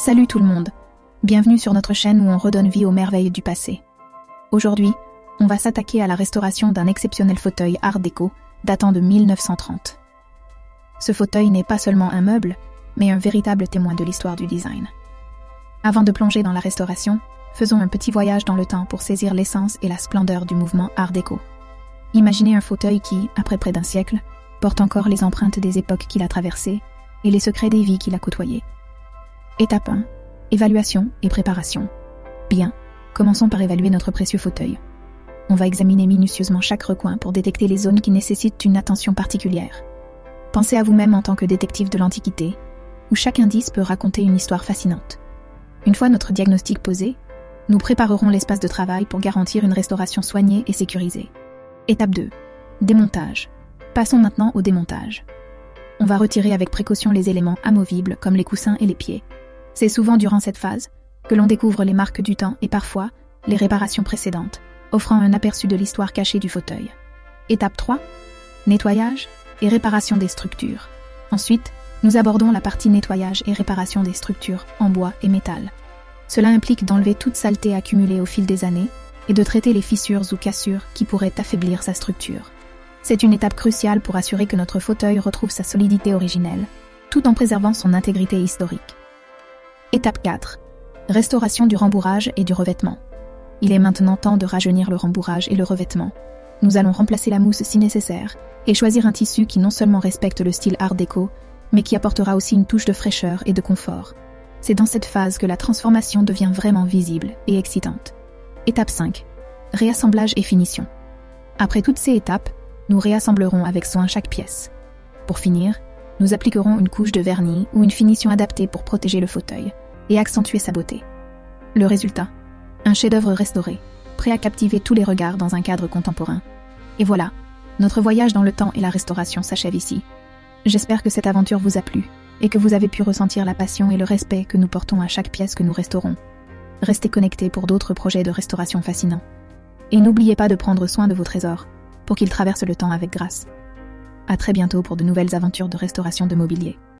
Salut tout le monde, bienvenue sur notre chaîne où on redonne vie aux merveilles du passé. Aujourd'hui, on va s'attaquer à la restauration d'un exceptionnel fauteuil art déco datant de 1930. Ce fauteuil n'est pas seulement un meuble, mais un véritable témoin de l'histoire du design. Avant de plonger dans la restauration, faisons un petit voyage dans le temps pour saisir l'essence et la splendeur du mouvement art déco. Imaginez un fauteuil qui, après près d'un siècle, porte encore les empreintes des époques qu'il a traversées et les secrets des vies qu'il a côtoyées. Étape 1. Évaluation et préparation. Bien, commençons par évaluer notre précieux fauteuil. On va examiner minutieusement chaque recoin pour détecter les zones qui nécessitent une attention particulière. Pensez à vous-même en tant que détective de l'Antiquité, où chaque indice peut raconter une histoire fascinante. Une fois notre diagnostic posé, nous préparerons l'espace de travail pour garantir une restauration soignée et sécurisée. Étape 2. Démontage. Passons maintenant au démontage. On va retirer avec précaution les éléments amovibles comme les coussins et les pieds. C'est souvent durant cette phase que l'on découvre les marques du temps et parfois les réparations précédentes, offrant un aperçu de l'histoire cachée du fauteuil. Étape 3. Nettoyage et réparation des structures. Ensuite, nous abordons la partie nettoyage et réparation des structures en bois et métal. Cela implique d'enlever toute saleté accumulée au fil des années et de traiter les fissures ou cassures qui pourraient affaiblir sa structure. C'est une étape cruciale pour assurer que notre fauteuil retrouve sa solidité originelle, tout en préservant son intégrité historique. Étape 4. Restauration du rembourrage et du revêtement. Il est maintenant temps de rajeunir le rembourrage et le revêtement. Nous allons remplacer la mousse si nécessaire et choisir un tissu qui non seulement respecte le style art déco, mais qui apportera aussi une touche de fraîcheur et de confort. C'est dans cette phase que la transformation devient vraiment visible et excitante. Étape 5. Réassemblage et finition. Après toutes ces étapes, nous réassemblerons avec soin chaque pièce. Pour finir, nous appliquerons une couche de vernis ou une finition adaptée pour protéger le fauteuil et accentuer sa beauté. Le résultat, un chef-d'œuvre restauré, prêt à captiver tous les regards dans un cadre contemporain. Et voilà, notre voyage dans le temps et la restauration s'achève ici. J'espère que cette aventure vous a plu et que vous avez pu ressentir la passion et le respect que nous portons à chaque pièce que nous restaurons. Restez connectés pour d'autres projets de restauration fascinants. Et n'oubliez pas de prendre soin de vos trésors pour qu'ils traversent le temps avec grâce. À très bientôt pour de nouvelles aventures de restauration de mobilier.